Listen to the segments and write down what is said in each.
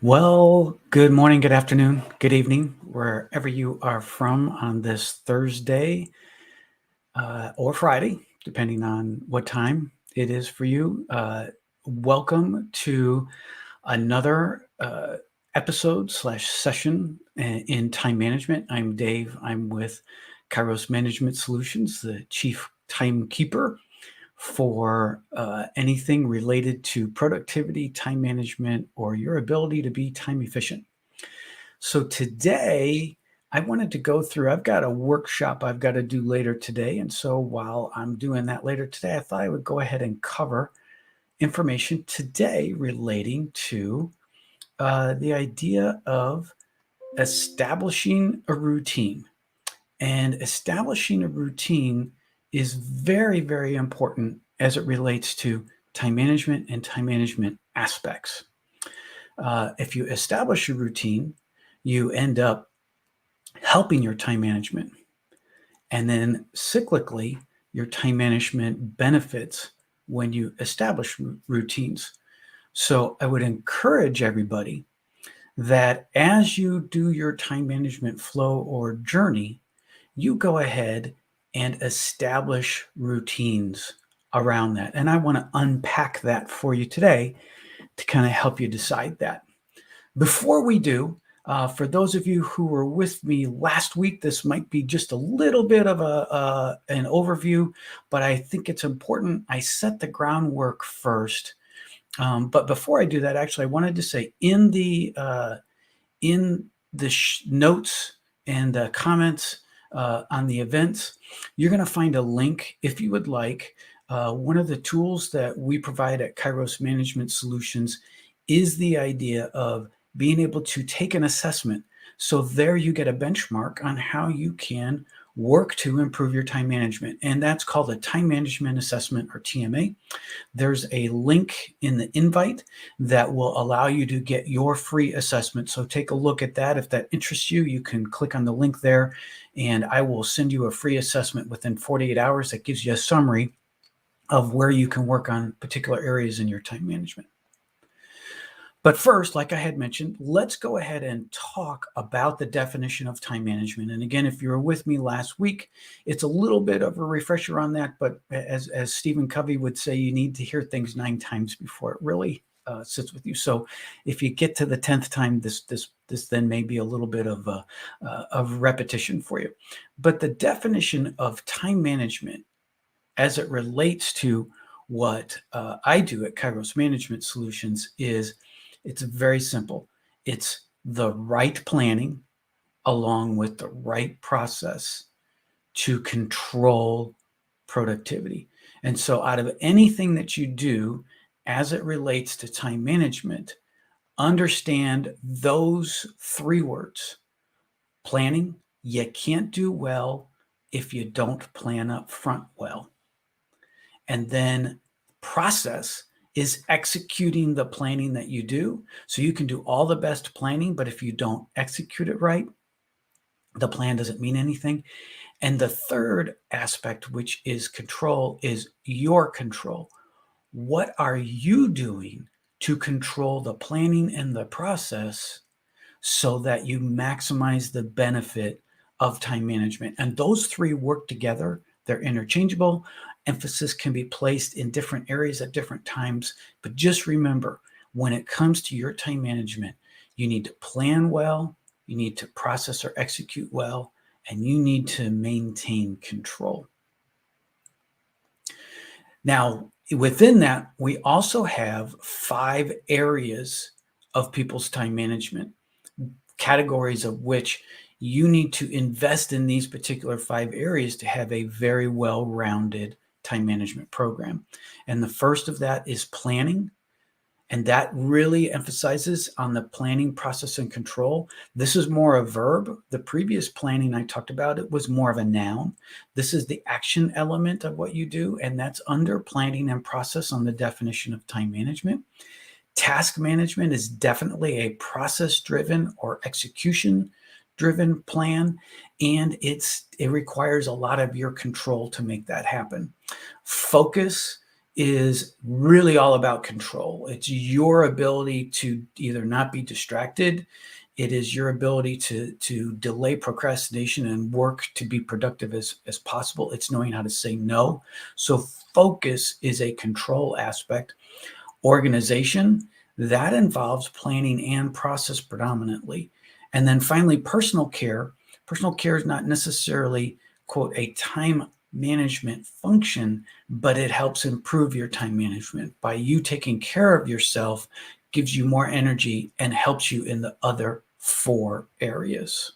Well, good morning, good afternoon, good evening, wherever you are from on this Thursday or Friday, depending on what time it is for you. Welcome to another episode slash session in time management. I'm Dave. I'm with Kairos Management Solutions, the chief timekeeper for anything related to productivity, time management, or your ability to be time efficient. So today, I wanted to go through, I've got a workshop I've got to do later today. And so while I'm doing that later today, I thought I would go ahead and cover information today relating to the idea of establishing a routine. And establishing a routine is very, very important as it relates to time management and time management aspects. If you establish a routine, you end up helping your time management. And then cyclically, your time management benefits when you establish routines. So I would encourage everybody that as you do your time management flow or journey, you go ahead and establish routines around that. And I want to unpack that for you today to kind of help you decide that. Before we do, for those of you who were with me last week, this might be just a little bit of an overview, but I think it's important I set the groundwork first. But before I do that, actually, I wanted to say in the notes and comments on the events, you're going to find a link if you would like. One of the tools that we provide at Kairos Management Solutions is the idea of being able to take an assessment. So there you get a benchmark on how you can work to improve your time management. And that's called a time management assessment, or TMA. There's a link in the invite that will allow you to get your free assessment. So take a look at that. If that interests you, you can click on the link there and I will send you a free assessment within 48 hours that gives you a summary of where you can work on particular areas in your time management. But first, like I had mentioned, let's go ahead and talk about the definition of time management. And again, if you were with me last week, it's a little bit of a refresher on that. But as Stephen Covey would say, you need to hear things 9 times before it really sits with you. So if you get to the 10th time, this then may be a little bit of repetition for you. But the definition of time management as it relates to what I do at Kairos Management Solutions is it's very simple. It's the right planning along with the right process to control productivity. And so out of anything that you do as it relates to time management, understand those 3 words. Planning, you can't do well if you don't plan up front well. And then process is executing the planning that you do. So you can do all the best planning, but if you don't execute it right, the plan doesn't mean anything. And the third aspect, which is control, is your control. What are you doing to control the planning and the process so that you maximize the benefit of time management? And those 3 work together. They're interchangeable. Emphasis can be placed in different areas at different times. But just remember, when it comes to your time management, you need to plan well, you need to process or execute well, and you need to maintain control. Now, within that, we also have 5 areas of people's time management, categories of which you need to invest in these particular 5 areas to have a very well-rounded time management program. And the first of that is planning. And that really emphasizes on the planning, process, and control. This is more a verb. The previous planning I talked about, it was more of a noun. This is the action element of what you do, and that's under planning and process on the definition of time management. Task management is definitely a process-driven or execution-driven plan, and it requires a lot of your control to make that happen. Focus is really all about control. It's your ability to either not be distracted. It is your ability to delay procrastination and work to be productive as possible. It's knowing how to say no. So focus is a control aspect. Organization, that involves planning and process predominantly. And then finally, personal care. Personal care is not necessarily, quote, a time management function, but it helps improve your time management. By you taking care of yourself, gives you more energy and helps you in the other 4 areas.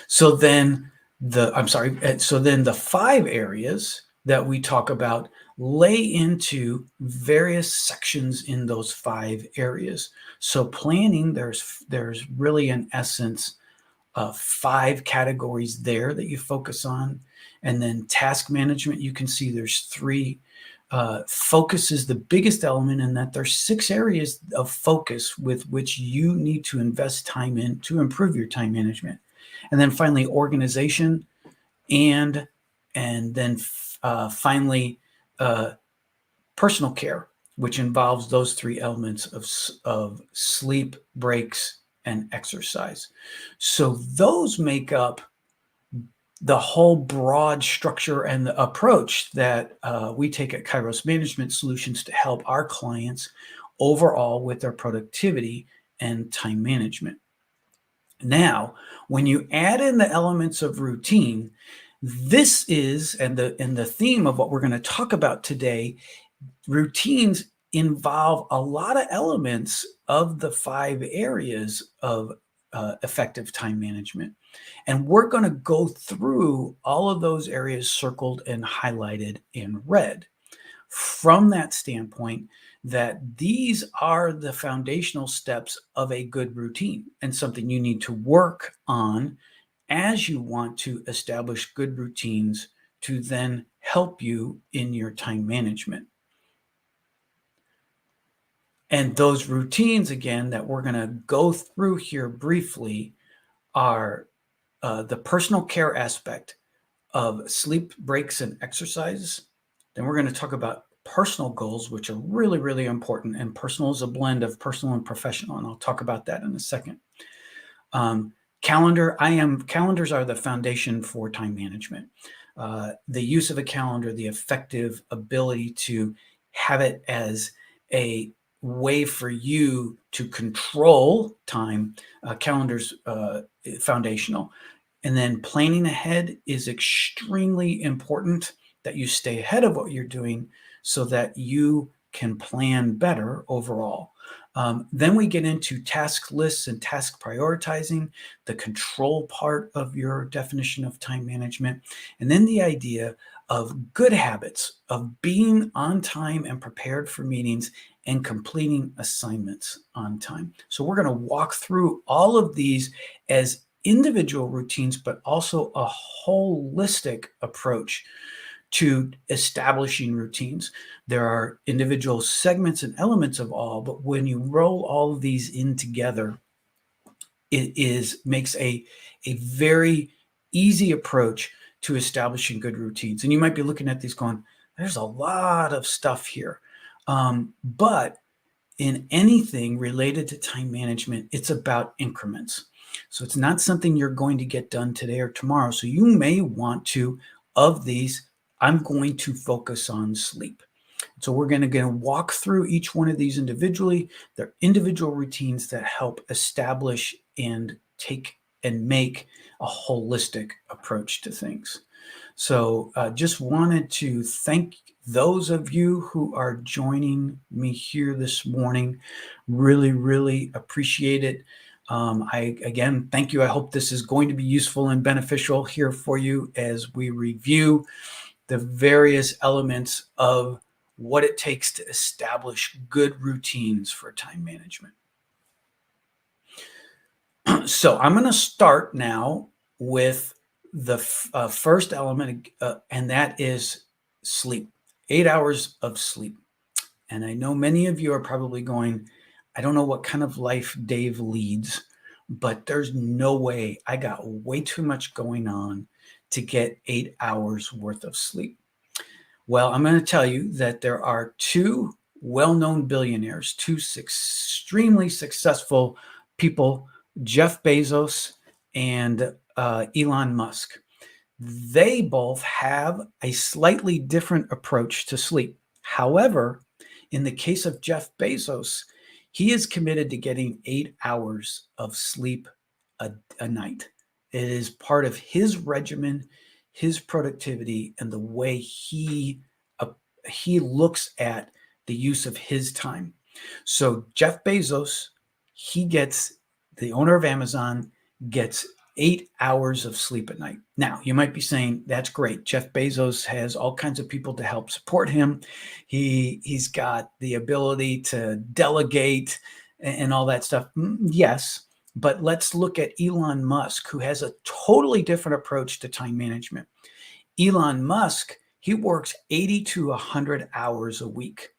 So then the 5 areas that we talk about lay into various sections in those 5 areas. So planning, there's really in essence 5 categories there that you focus on. And then task management, you can see there's 3. Focus is the biggest element in that there's 6 areas of focus with which you need to invest time in to improve your time management. And then finally, organization, and then finally, personal care, which involves those 3 elements of sleep, breaks, and exercise. So those make up the whole broad structure and the approach that we take at Kairos Management Solutions to help our clients overall with their productivity and time management. Now, when you add in the elements of routine, this is, and the theme of what we're going to talk about today, routines involve a lot of elements of the 5 areas of effective time management. And we're going to go through all of those areas circled and highlighted in red. From that standpoint, that these are the foundational steps of a good routine and something you need to work on as you want to establish good routines to then help you in your time management. And those routines, again, that we're going to go through here briefly are the personal care aspect of sleep, breaks, and exercise. Then we're going to talk about personal goals, which are really, really important. And personal is a blend of personal and professional. And I'll talk about that in a second. Calendars are the foundation for time management. The use of a calendar, the effective ability to have it as a way for you to control time, calendars foundational. And then planning ahead is extremely important, that you stay ahead of what you're doing so that you can plan better overall. Then we get into task lists and task prioritizing, the control part of your definition of time management, and then the idea of good habits of being on time and prepared for meetings and completing assignments on time. So we're going to walk through all of these as individual routines, but also a holistic approach to establishing routines. There are individual segments and elements of all, but when you roll all of these in together, makes a very easy approach to establishing good routines. And you might be looking at these going, there's a lot of stuff here. But in anything related to time management, it's about increments. So it's not something you're going to get done today or tomorrow. So you may want to, of these, I'm going to focus on sleep. So we're going to walk through each one of these individually. They're individual routines that help establish and take and make a holistic approach to things. So just wanted to thank those of you who are joining me here this morning. Really, really appreciate it. Again, thank you. I hope this is going to be useful and beneficial here for you as we review the various elements of what it takes to establish good routines for time management. So I'm going to start now with the first element, and that is sleep. 8 hours of sleep. And I know many of you are probably going, I don't know what kind of life Dave leads, but there's no way. I got way too much going on to get 8 hours worth of sleep. Well, I'm going to tell you that there are two well-known billionaires, two extremely successful people, Jeff Bezos and Elon Musk. They both have a slightly different approach to sleep. However, in the case of Jeff Bezos, he is committed to getting 8 hours of sleep a night. It is part of his regimen, his productivity, and the way he looks at the use of his time. So Jeff Bezos, the owner of Amazon, gets 8 hours of sleep at night. Now, you might be saying, that's great. Jeff Bezos has all kinds of people to help support him. He's got the ability to delegate and all that stuff. Yes, but let's look at Elon Musk, who has a totally different approach to time management. Elon Musk, he works 80 to 100 hours a week.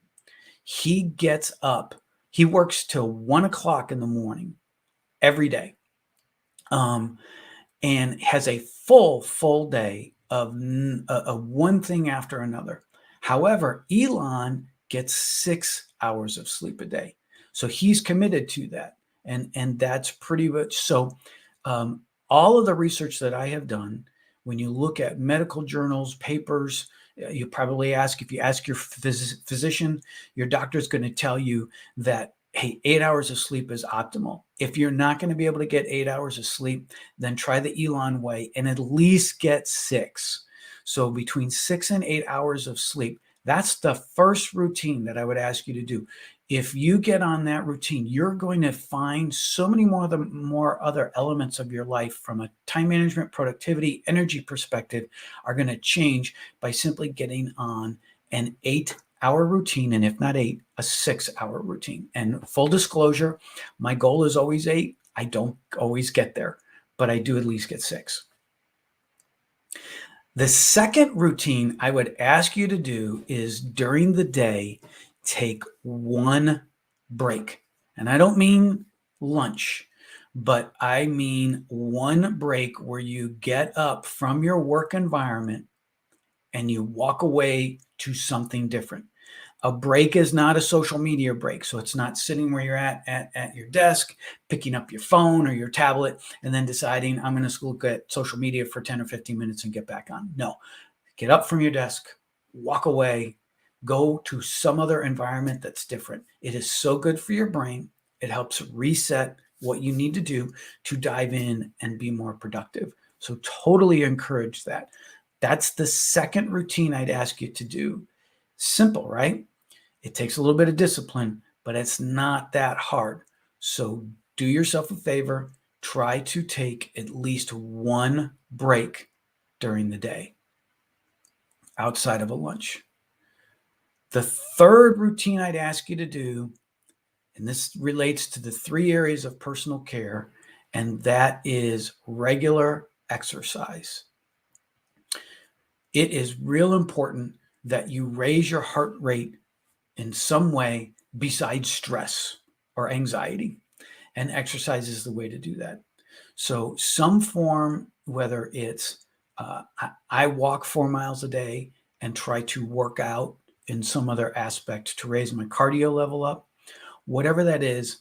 He gets up, he works till 1 o'clock in the morning every day. And has a full day of one thing after another. However, Elon gets 6 hours of sleep a day. So he's committed to that. And that's pretty much so. All of the research that I have done, when you look at medical journals, papers, you probably if you ask your physician, your doctor is going to tell you that, hey, 8 hours of sleep is optimal. If you're not going to be able to get 8 hours of sleep, then try the Elon way and at least get 6. So between 6 and 8 hours of sleep, that's the first routine that I would ask you to do. If you get on that routine, you're going to find so many more other elements of your life from a time management, productivity, energy perspective are going to change by simply getting on an 8-hour routine, and if not 8, a 6-hour routine. And full disclosure, my goal is always 8. I don't always get there, but I do at least get 6. The second routine I would ask you to do is during the day, take one break. And I don't mean lunch, but I mean one break where you get up from your work environment and you walk away to something different. A break is not a social media break. So it's not sitting where you're at your desk, picking up your phone or your tablet, and then deciding I'm going to look at social media for 10 or 15 minutes and get back on. No, get up from your desk, walk away, go to some other environment that's different. It is so good for your brain. It helps reset what you need to do to dive in and be more productive. So totally encourage that. That's the second routine I'd ask you to do. Simple, right? It takes a little bit of discipline, but it's not that hard. So do yourself a favor, try to take at least one break during the day outside of a lunch. The third routine I'd ask you to do, and this relates to the 3 areas of personal care, and that is regular exercise. It is real important that you raise your heart rate in some way besides stress or anxiety. And exercise is the way to do that. So some form, whether it's I walk 4 miles a day and try to work out in some other aspect to raise my cardio level up, whatever that is,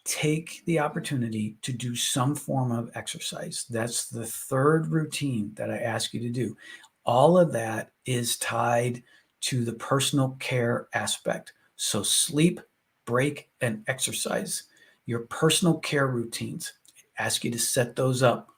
take the opportunity to do some form of exercise. That's the third routine that I ask you to do. All of that is tied to the personal care aspect. So sleep, break, and exercise. Your personal care routines, I ask you to set those up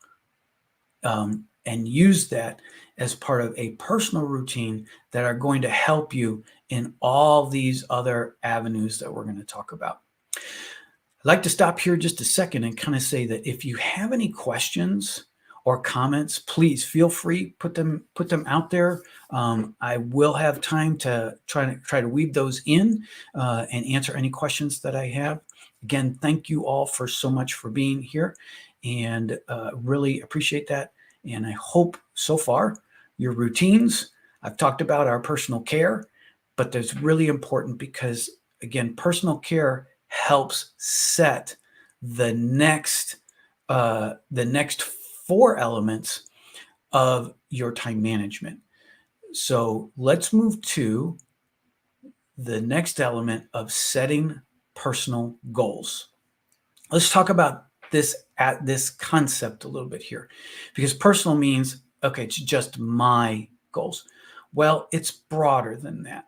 and use that as part of a personal routine that are going to help you in all these other avenues that we're going to talk about. I'd like to stop here just a second and kind of say that if you have any questions or comments, please feel free, put them out there. I will have time to try to weave those in and answer any questions that I have. Again, thank you all for so much for being here, and really appreciate that. And I hope so far your routines, I've talked about our personal care, but that's really important because, again, personal care helps set the next 4 elements of your time management. So let's move to the next element of setting personal goals. Let's talk about this concept a little bit here, because personal means, okay, it's just my goals. Well, it's broader than that.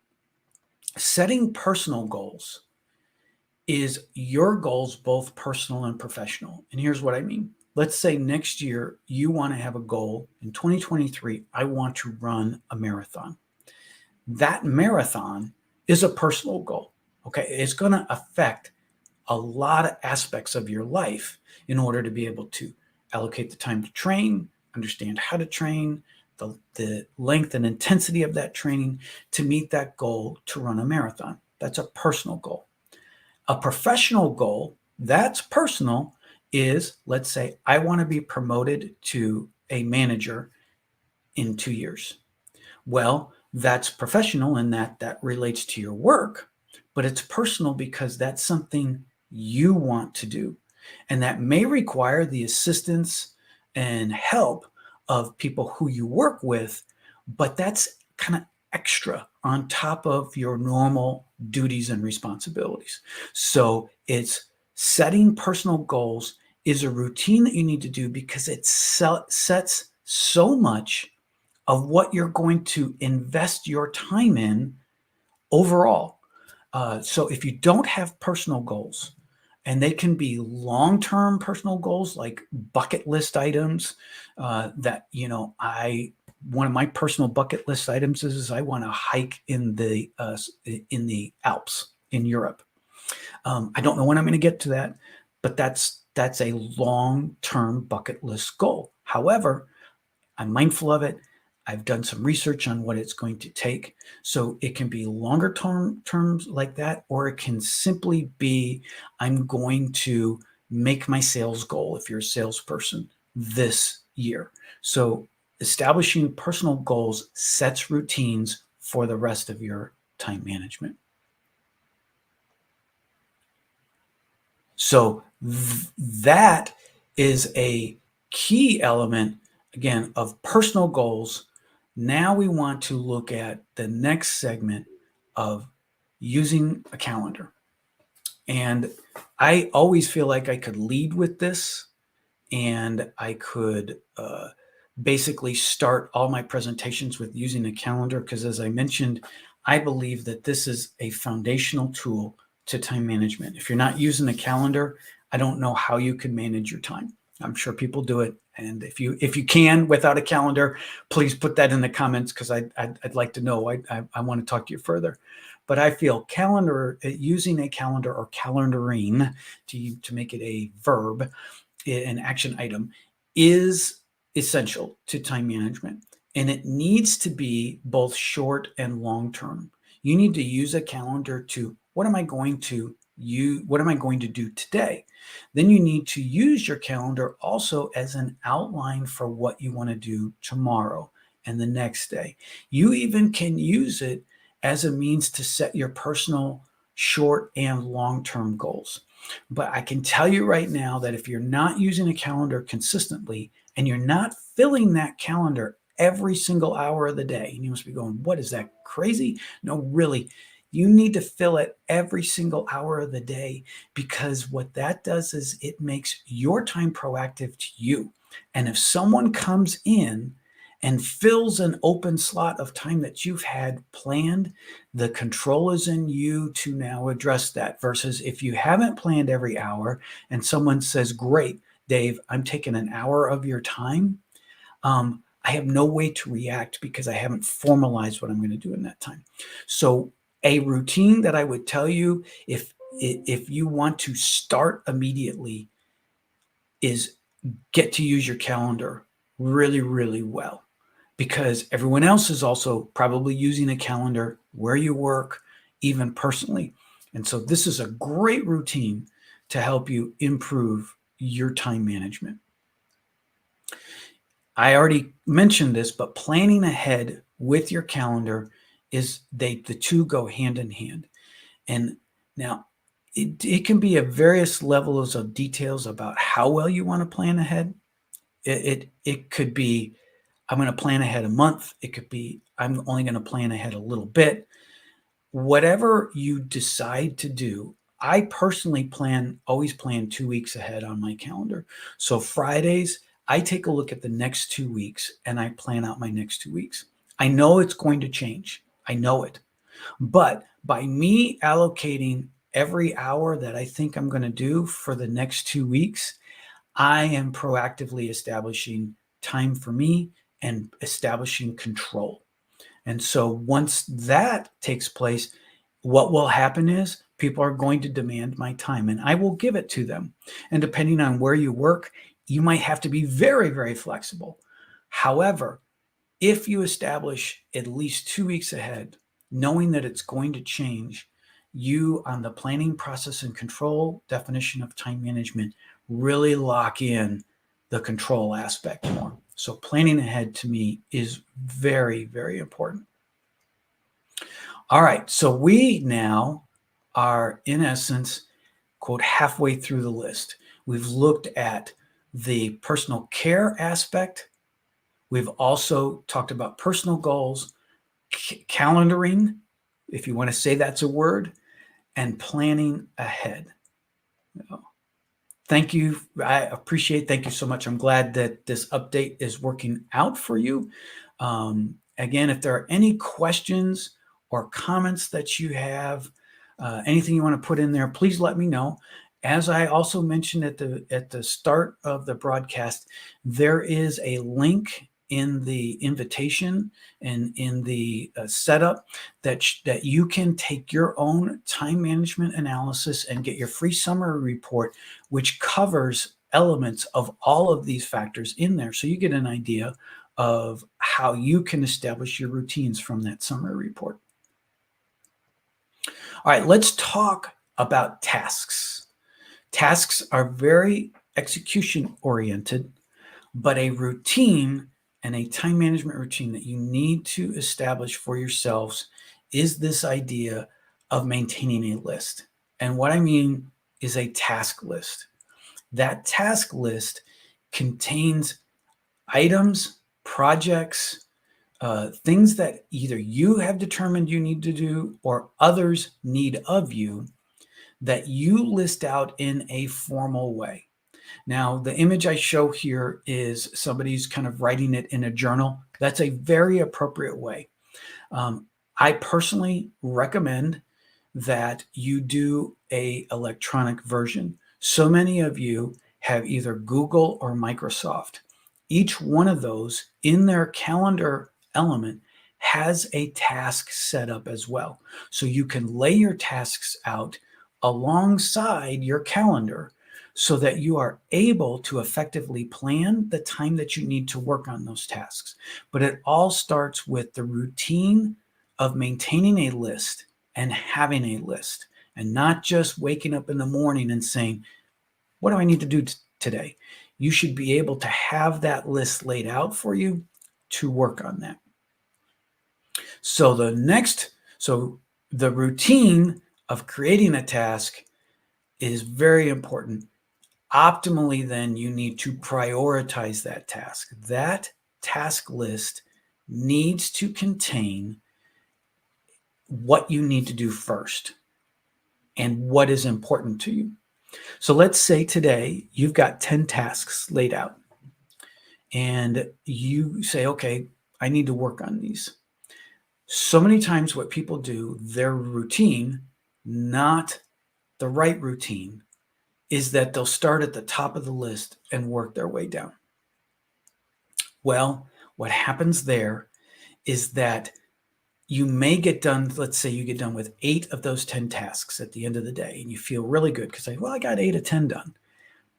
Setting personal goals is your goals, both personal and professional. And here's what I mean. Let's say next year you want to have a goal. In 2023, I want to run a marathon. That marathon is a personal goal. Okay. It's going to affect a lot of aspects of your life in order to be able to allocate the time to train, understand how to train, the length and intensity of that training to meet that goal to run a marathon. That's a personal goal. A professional goal, that's personal, is, let's say, I want to be promoted to a manager in 2 years. Well, that's professional in that relates to your work, but it's personal because that's something you want to do. And that may require the assistance and help of people who you work with, but that's kind of extra on top of your normal duties and responsibilities. So it's setting personal goals is a routine that you need to do because it sets so much of what you're going to invest your time in overall. So if you don't have personal goals, and they can be long-term personal goals like bucket list items that, one of my personal bucket list items is I want to hike in the Alps in Europe. I don't know when I'm going to get to that, but that's a long-term bucket list goal. However, I'm mindful of it. I've done some research on what it's going to take. So it can be longer terms like that, or it can simply be, I'm going to make my sales goal, if you're a salesperson, this year. So establishing personal goals sets routines for the rest of your time management. So that is a key element, again, of personal goals. Now we want to look at the next segment of using a calendar. And I always feel like I could lead with this, and I could basically start all my presentations with using a calendar because, as I mentioned, I believe that this is a foundational tool to time management. If you're not using a calendar, I don't know how you could manage your time. I'm sure people do it, and if you can without a calendar, please put that in the comments because I'd like to know. I want to talk to you further. But I feel using a calendar or calendaring to make it a verb, an action item, is essential to time management. And it needs to be both short and long term. You need to use a calendar to, what am I going to do today? Then you need to use your calendar also as an outline for what you want to do tomorrow and the next day. You even can use it as a means to set your personal short and long-term goals. But I can tell you right now that if you're not using a calendar consistently and you're not filling that calendar every single hour of the day, and you must be going, what is that, crazy? No, really, you need to fill it every single hour of the day, because what that does is it makes your time proactive to you. And if someone comes in and fills an open slot of time that you've had planned, the control is in you to now address that. Versus if you haven't planned every hour and someone says, great, Dave, I'm taking an hour of your time. I have no way to react because I haven't formalized what I'm going to do in that time. So a routine that I would tell you, if you want to start immediately, is get to use your calendar really, really well, because everyone else is also probably using a calendar where you work, even personally. And so this is a great routine to help you improve your time management. I already mentioned this, but planning ahead with your calendar the two go hand in hand. And now it can be at various levels of details about how well you want to plan ahead. It could be, I'm going to plan ahead a month. It could be I'm only going to plan ahead a little bit. Whatever you decide to do, I personally always plan 2 weeks ahead on my calendar. So Fridays, I take a look at the next 2 weeks and I plan out my next 2 weeks. I know it's going to change. I know it. But by me allocating every hour that I think I'm going to do for the next 2 weeks, I am proactively establishing time for me and establishing control. And so once that takes place, what will happen is people are going to demand my time and I will give it to them. And depending on where you work, you might have to be very, very flexible. However, if you establish at least 2 weeks ahead, knowing that it's going to change, you on the planning process and control definition of time management really lock in the control aspect more. So planning ahead to me is very, very important. All right, so we now are in essence, quote, halfway through the list. We've looked at the personal care aspect. We've also talked about personal goals, calendaring, if you want to say that's a word, and planning ahead. Thank you. I appreciate. Thank you so much. I'm glad that this update is working out for you. Again, if there are any questions or comments that you have, anything you want to put in there, please let me know. As I also mentioned at the start of the broadcast, there is a link in the invitation and in the setup that you can take your own time management analysis and get your free summary report, which covers elements of all of these factors in there. So you get an idea of how you can establish your routines from that summary report. All right, let's talk about tasks. Tasks are very execution oriented, but a routine and a time management routine that you need to establish for yourselves is this idea of maintaining a list. And what I mean is a task list. That task list contains items, projects, things that either you have determined you need to do or others need of you that you list out in a formal way. Now, the image I show here is somebody's kind of writing it in a journal. That's a very appropriate way. I personally recommend that you do a electronic version. So many of you have either Google or Microsoft. Each one of those in their calendar element has a task set up as well. So you can lay your tasks out alongside your calendar so that you are able to effectively plan the time that you need to work on those tasks. But it all starts with the routine of maintaining a list and having a list, and not just waking up in the morning and saying, what do I need to do today? You should be able to have that list laid out for you to work on that. So the routine of creating a task is very important. Optimally, then you need to prioritize that task. That task list needs to contain what you need to do first and what is important to you. So let's say today you've got 10 tasks laid out and you say, okay, I need to work on these. So many times what people do, their routine, not the right routine, is that they'll start at the top of the list and work their way down. Well, what happens there is that you may get done, let's say you get done with 8 of those 10 tasks at the end of the day, and you feel really good because I got 8 of 10 done.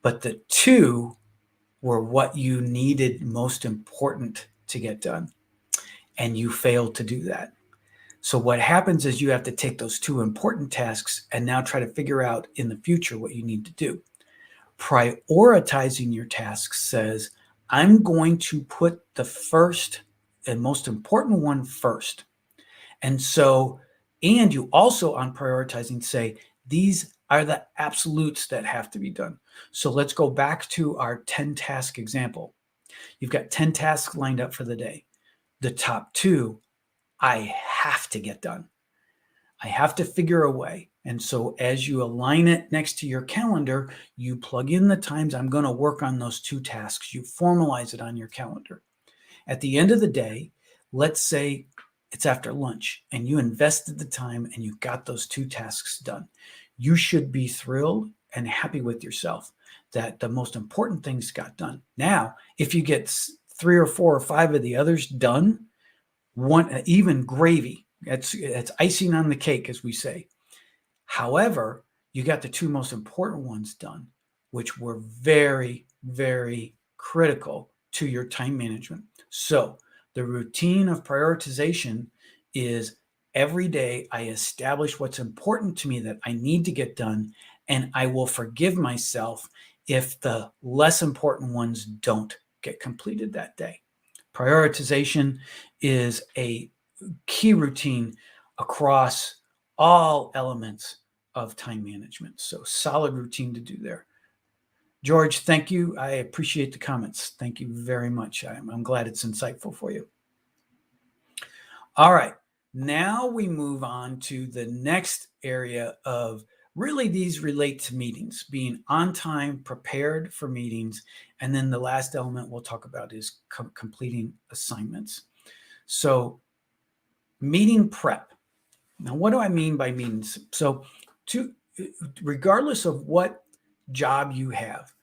But the 2 were what you needed most important to get done, and you failed to do that. So what happens is you have to take those 2 important tasks and now try to figure out in the future what you need to do. Prioritizing your tasks says, I'm going to put the first and most important one first. And you also on prioritizing say, these are the absolutes that have to be done. So let's go back to our 10 task example. You've got 10 tasks lined up for the day. The top 2, I have to get done. I have to figure a way. And so as you align it next to your calendar, you plug in the times I'm going to work on those 2 tasks. You formalize it on your calendar. At the end of the day, let's say it's after lunch and you invested the time and you got those 2 tasks done. You should be thrilled and happy with yourself that the most important things got done. Now, if you get 3 or 4 or 5 of the others done, even gravy. It's icing on the cake, as we say. However, you got the 2 most important ones done, which were very, very critical to your time management. So the routine of prioritization is every day I establish what's important to me that I need to get done, and I will forgive myself if the less important ones don't get completed that day. Prioritization is a key routine across all elements of time management. So solid routine to do there. George, thank you. I appreciate the comments. Thank you very much. I'm glad it's insightful for you. All right. Now we move on to the next area of really these relate to meetings, being on time, prepared for meetings. And then the last element we'll talk about is completing assignments. So meeting prep. Now, what do I mean by meetings? So regardless of what job you have,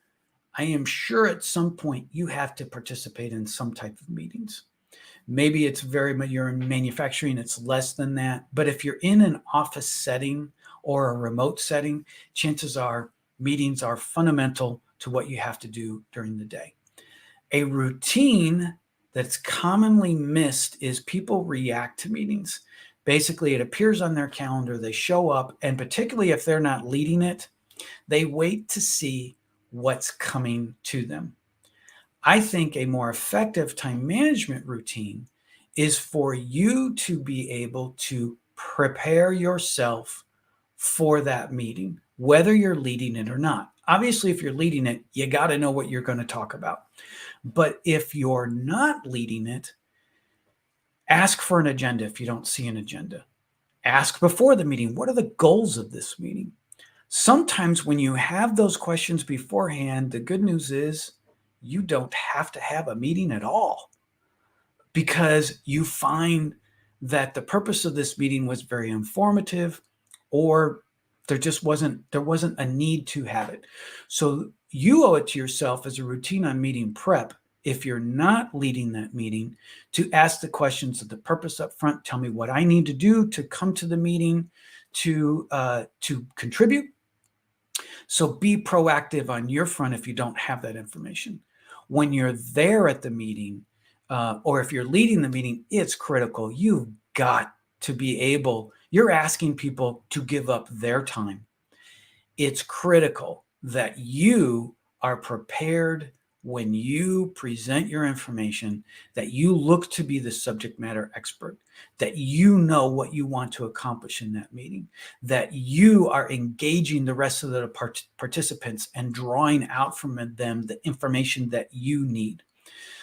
I am sure at some point you have to participate in some type of meetings. Maybe you're in manufacturing, it's less than that. But if you're in an office setting or a remote setting, chances are meetings are fundamental to what you have to do during the day. A routine that's commonly missed is people react to meetings. Basically, it appears on their calendar, they show up, and particularly if they're not leading it, they wait to see what's coming to them. I think a more effective time management routine is for you to be able to prepare yourself for that meeting, whether you're leading it or not. Obviously, if you're leading it, you got to know what you're going to talk about. But if you're not leading it, ask for an agenda if you don't see an agenda. Ask before the meeting, what are the goals of this meeting? Sometimes when you have those questions beforehand, the good news is you don't have to have a meeting at all, because you find that the purpose of this meeting was very informative, or there wasn't a need to have it. So you owe it to yourself as a routine on meeting prep, if you're not leading that meeting, to ask the questions of the purpose up front. Tell me what I need to do to come to the meeting to contribute. So be proactive on your front if you don't have that information. When you're there at the meeting, or if you're leading the meeting, it's critical. You've got to be able, you're asking people to give up their time. It's critical that you are prepared when you present your information, that you look to be the subject matter expert, that you know what you want to accomplish in that meeting, that you are engaging the rest of the participants and drawing out from them the information that you need.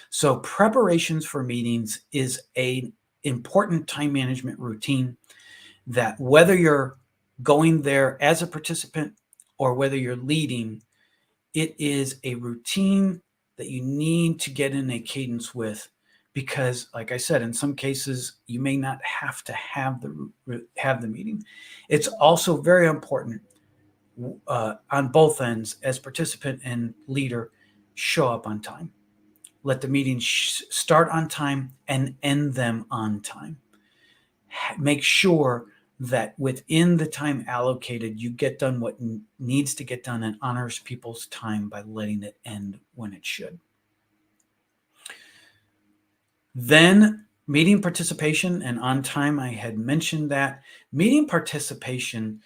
So preparations for meetings is an important time management routine that, whether you're going there as a participant or whether you're leading, it is a routine that you need to get in a cadence with, because, like I said, in some cases you may not have to have the meeting. It's also very important on both ends, as participant and leader, show up on time. Let the meeting start on time and end them on time. Make sure that within the time allocated, you get done what needs to get done and honors people's time by letting it end when it should. Then meeting participation and on time, I had mentioned that. Meeting participation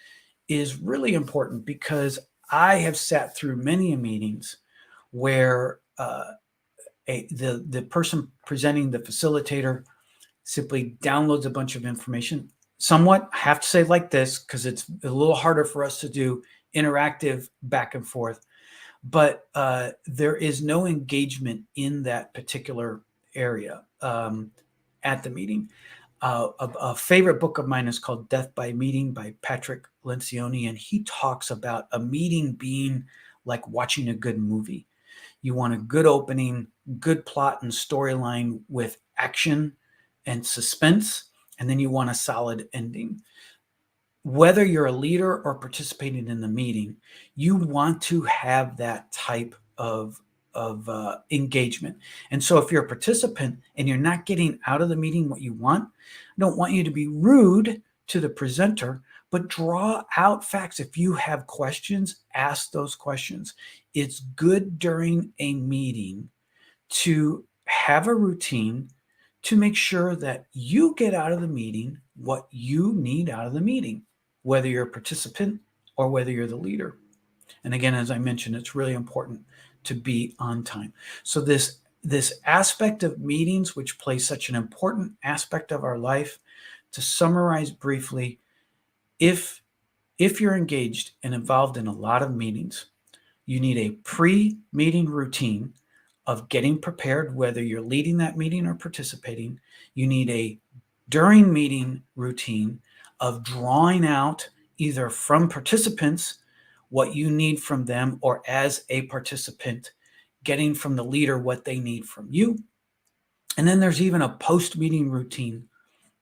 is really important, because I have sat through many meetings where the person presenting, the facilitator, simply downloads a bunch of information. Somewhat, I have to say like this, because it's a little harder for us to do interactive back and forth. but there is no engagement in that particular area at the meeting. A favorite book of mine is called Death by Meeting by Patrick Lencioni, and he talks about a meeting being like watching a good movie. You want a good opening, good plot and storyline with action and suspense, and then you want a solid ending. Whether you're a leader or participating in the meeting, you want to have that type of engagement. And so if you're a participant and you're not getting out of the meeting what you want, I don't want you to be rude to the presenter, but draw out facts. If you have questions, ask those questions. It's good during a meeting to have a routine to make sure that you get out of the meeting what you need out of the meeting, whether you're a participant or whether you're the leader. And again, as I mentioned, it's really important to be on time. So this aspect of meetings, which plays such an important aspect of our life, to summarize briefly, if you're engaged and involved in a lot of meetings, you need a pre-meeting routine of getting prepared, whether you're leading that meeting or participating. You need a during meeting routine of drawing out either from participants what you need from them, or as a participant, getting from the leader what they need from you. And then there's even a post-meeting routine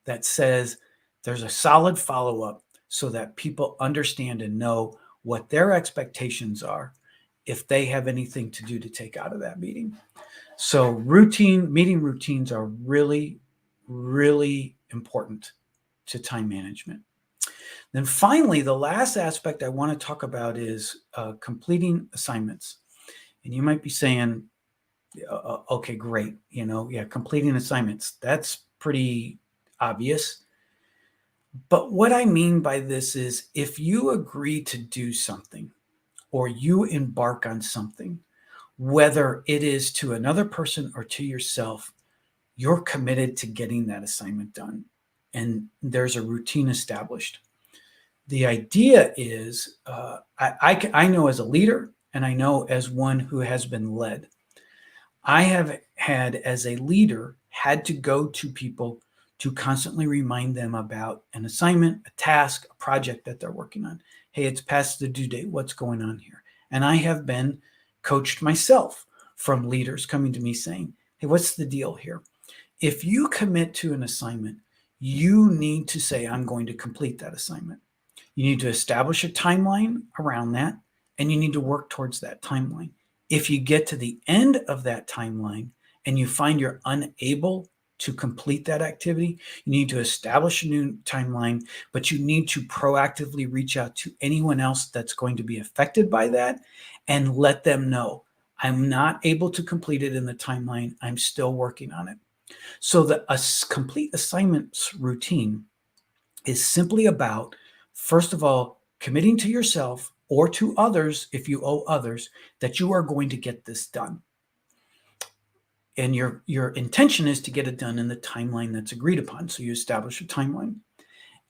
that says there's a solid follow-up so that people understand and know what their expectations are if they have anything to do to take out of that meeting. So meeting routines are really, really important to time management. Then finally, the last aspect I want to talk about is completing assignments. And you might be saying, okay, great. Completing assignments, that's pretty obvious. But what I mean by this is if you agree to do something or you embark on something, whether it is to another person or to yourself, you're committed to getting that assignment done. And there's a routine established. The idea is, I know as a leader, and I know as one who has been led, I have had as a leader had to go to people to constantly remind them about an assignment, a task, a project that they're working on. Hey, it's past the due date. What's going on here? And I have been coached myself from leaders coming to me saying, hey, what's the deal here? If you commit to an assignment, you need to say, I'm going to complete that assignment. You need to establish a timeline around that, and you need to work towards that timeline. If you get to the end of that timeline and you find you're unable to complete that activity, you need to establish a new timeline, but you need to proactively reach out to anyone else that's going to be affected by that and let them know, I'm not able to complete it in the timeline. I'm still working on it. So the complete assignments routine is simply about, first of all, committing to yourself or to others, if you owe others, that you are going to get this done. And your intention is to get it done in the timeline that's agreed upon. So you establish a timeline.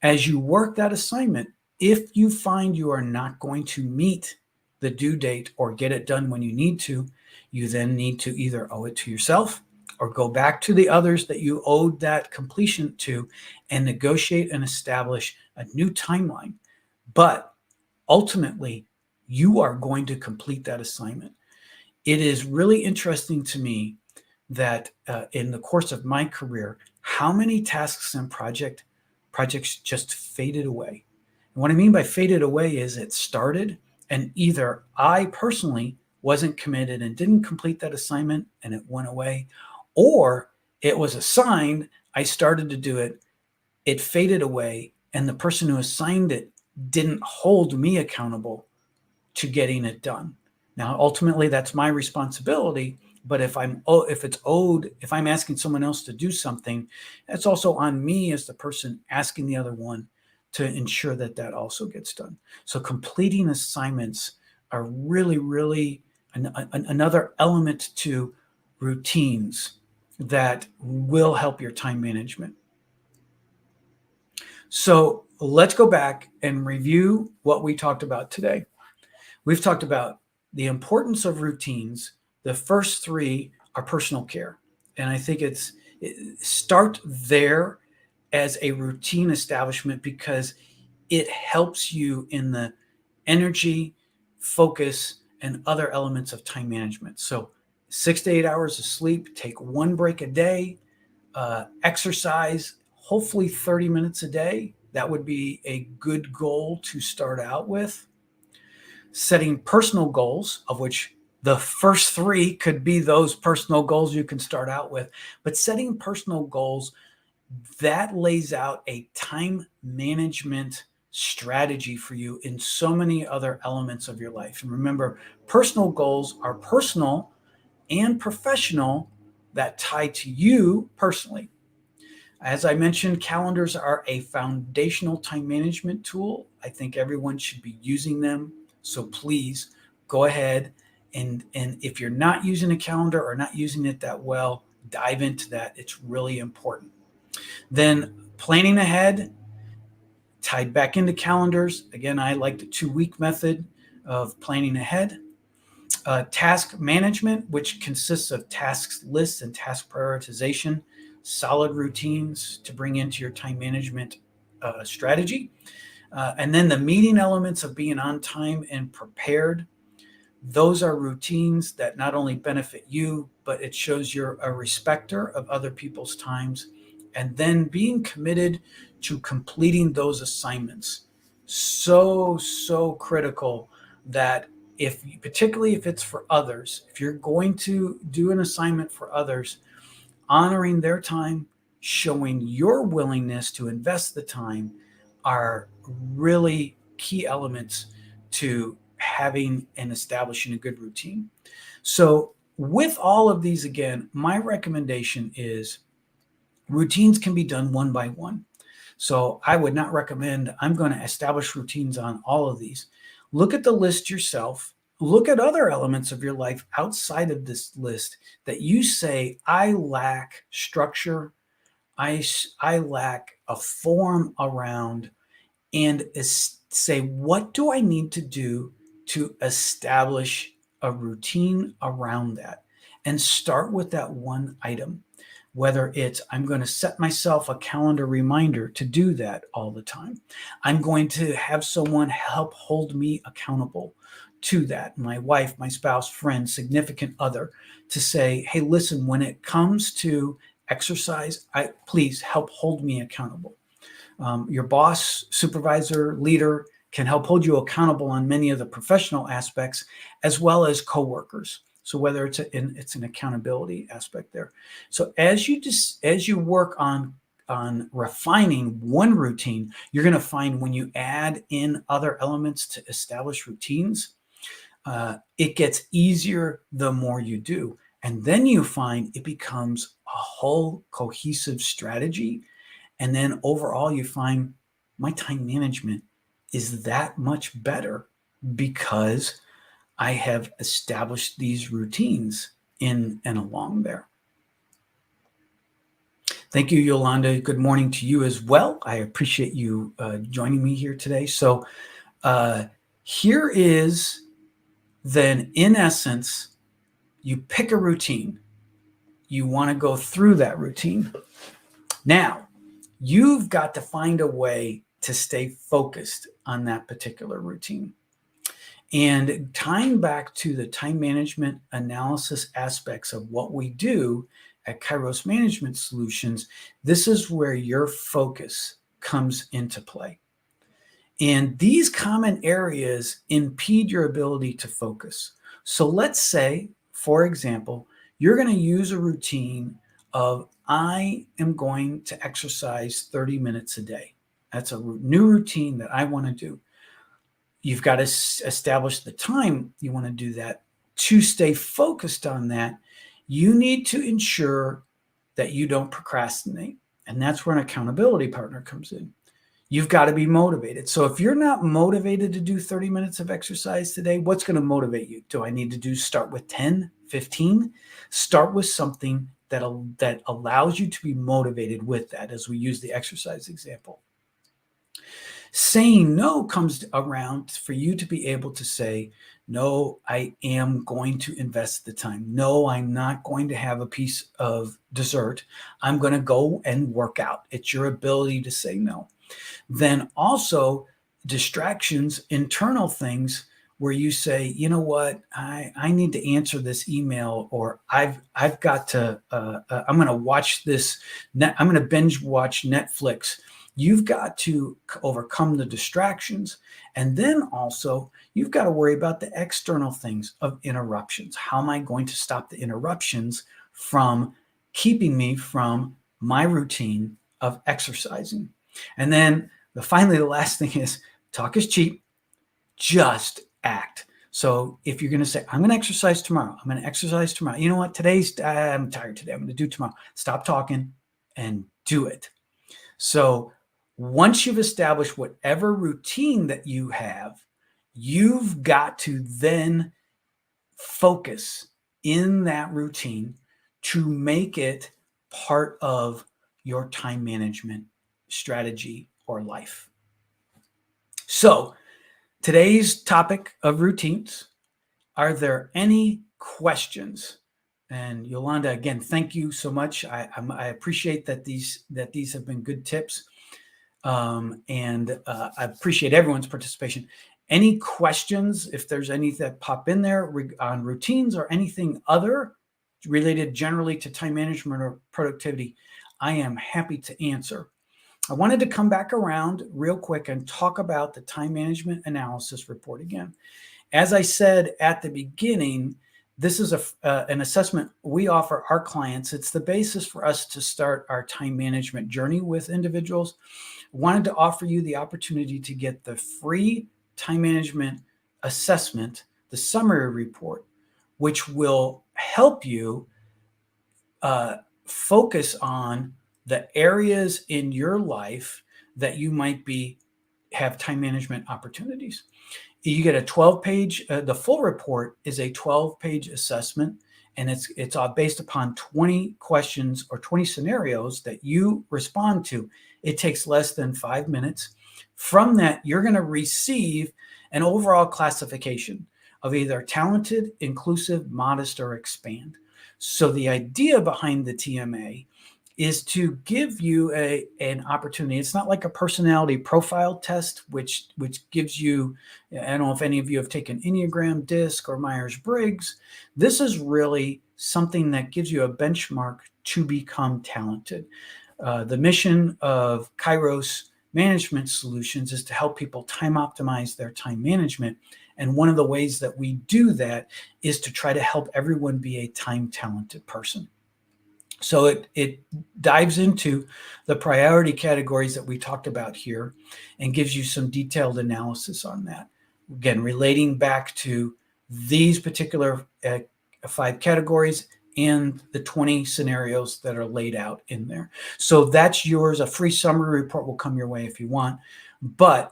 As you work that assignment, if you find you are not going to meet the due date or get it done when you need to, you then need to either owe it to yourself or go back to the others that you owed that completion to and negotiate and establish a new timeline. But ultimately, you are going to complete that assignment. It is really interesting to me that in the course of my career, how many tasks and projects just faded away. And what I mean by faded away is it started, and either I personally wasn't committed and didn't complete that assignment and it went away, or it was assigned, I started to do it, it faded away, and the person who assigned it didn't hold me accountable to getting it done. Now, ultimately, that's my responsibility. But if I'm asking someone else to do something, that's also on me as the person asking the other one to ensure that that also gets done. So completing assignments are really, really another element to routines that will help your time management. So let's go back and review what we talked about today. We've talked about the importance of routines, the first three are personal care. And I think start there as a routine establishment because it helps you in the energy, focus, and other elements of time management. So 6 to 8 hours of sleep, take one break a day, exercise, hopefully 30 minutes a day. That would be a good goal to start out with. Setting personal goals, of which the first three could be those personal goals you can start out with. But setting personal goals, that lays out a time management strategy for you in so many other elements of your life. And remember, personal goals are personal and professional that tie to you personally. As I mentioned, calendars are a foundational time management tool. I think everyone should be using them. So please go ahead and if you're not using a calendar or not using it that well, dive into that. It's really important. Then planning ahead, tied back into calendars. Again, I like the 2-week method of planning ahead. Task management, which consists of tasks lists and task prioritization, solid routines to bring into your time management strategy. And then the meeting elements of being on time and prepared. Those are routines that not only benefit you, but it shows you're a respecter of other people's times. And then being committed to completing those assignments. So critical that particularly if it's for others, if you're going to do an assignment for others, honoring their time, showing your willingness to invest the time are really key elements to having and establishing a good routine. So with all of these, again, my recommendation is routines can be done one by one. So I would not recommend I'm going to establish routines on all of these. Look at the list yourself. Look at other elements of your life outside of this list that you say, I lack structure. I lack a form around, and say, what do I need to do to establish a routine around that? And start with that one item. Whether it's I'm going to set myself a calendar reminder to do that all the time. I'm going to have someone help hold me accountable to that. My wife, my spouse, friend, significant other, to say, hey, listen, when it comes to exercise, please help hold me accountable. Your boss, supervisor, leader can help hold you accountable on many of the professional aspects, as well as coworkers. So whether it's an accountability aspect there. So as you work on refining one routine, you're going to find when you add in other elements to establish routines, it gets easier the more you do. And then you find it becomes a whole cohesive strategy. And then overall, you find my time management is that much better because I have established these routines in and along there. Thank you, Yolanda. Good morning to you as well. I appreciate you joining me here today. So here is then, in essence, you pick a routine. You want to go through that routine. Now, you've got to find a way to stay focused on that particular routine. And tying back to the time management analysis aspects of what we do at Kairos Management Solutions, this is where your focus comes into play. And these common areas impede your ability to focus. So let's say, for example, you're going to use a routine of I am going to exercise 30 minutes a day. That's a new routine that I want to do. You've got to establish the time you want to do that. To stay focused on that, you need to ensure that you don't procrastinate. And that's where an accountability partner comes in. You've got to be motivated. So if you're not motivated to do 30 minutes of exercise today, what's going to motivate you? Do I need to start with 10, 15? Start with something that allows you to be motivated with that, as we use the exercise example. Saying no comes around for you to be able to say, No, I am going to invest the time. No, I'm not going to have a piece of dessert. I'm going to go and work out. It's your ability to say no. Then also distractions, internal things where you say, you know what, I need to answer this email, or I've got to I'm going to watch this I'm going to binge watch Netflix. You've got to overcome the distractions, and then also you've got to worry about the external things of interruptions. How am I going to stop the interruptions from keeping me from my routine of exercising? And then finally, the last thing is talk is cheap, just act. So if you're going to say, I'm going to exercise tomorrow, I'm going to exercise tomorrow. You know what? I'm tired today. I'm going to do tomorrow. Stop talking and do it. So once you've established whatever routine that you have, you've got to then focus in that routine to make it part of your time management strategy or life. So today's topic of routines. Are there any questions? And Yolanda, again, thank you so much. I appreciate that these have been good tips, and I appreciate everyone's participation. Any questions? If there's any that pop in there on routines or anything other related generally to time management or productivity, I am happy to answer. I wanted to come back around real quick and talk about the time management analysis report again. As I said at the beginning, this is an assessment we offer our clients. It's the basis for us to start our time management journey with individuals. I wanted to offer you the opportunity to get the free time management assessment, the summary report, which will help you focus on the areas in your life that you might have time management opportunities. You get a 12-page, the full report is a 12-page assessment, and it's all based upon 20 questions or 20 scenarios that you respond to. It takes less than 5 minutes. From that, you're going to receive an overall classification of either talented, inclusive, modest, or expand. So the idea behind the TMA is to give you an opportunity. It's not like a personality profile test, which gives you, I don't know if any of you have taken Enneagram Disc or Myers-Briggs. This is really something that gives you a benchmark to become talented. The mission of Kairos Management Solutions is to help people time optimize their time management. And one of the ways that we do that is to try to help everyone be a time talented person. So it dives into the priority categories that we talked about here and gives you some detailed analysis on that. Again, relating back to these particular 5 categories and the 20 scenarios that are laid out in there. So that's yours. A free summary report will come your way if you want. But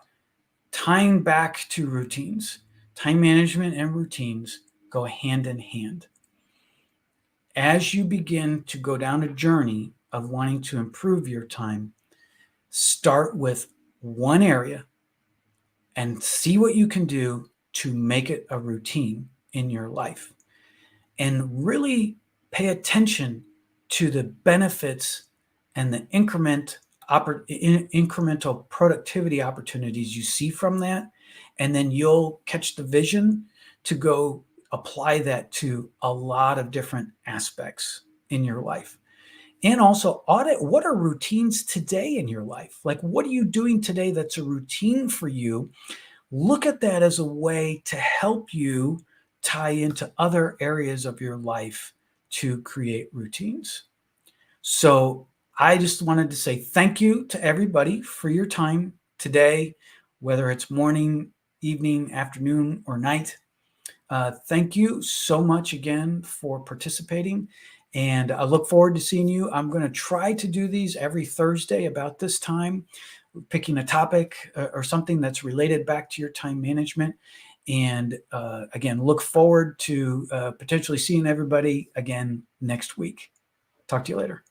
tying back to routines, time management and routines go hand in hand. As you begin to go down a journey of wanting to improve your time, start with one area and see what you can do to make it a routine in your life. And really pay attention to the benefits and the incremental productivity opportunities you see from that. And then you'll catch the vision to go apply that to a lot of different aspects in your life. And also audit what are routines today in your life? Like, what are you doing today that's a routine for you? Look at that as a way to help you tie into other areas of your life to create routines. So I just wanted to say thank you to everybody for your time today, whether it's morning, evening, afternoon, or night. Thank you so much again for participating, and I look forward to seeing you. I'm going to try to do these every Thursday about this time, picking a topic or something that's related back to your time management. And again, look forward to potentially seeing everybody again next week. Talk to you later.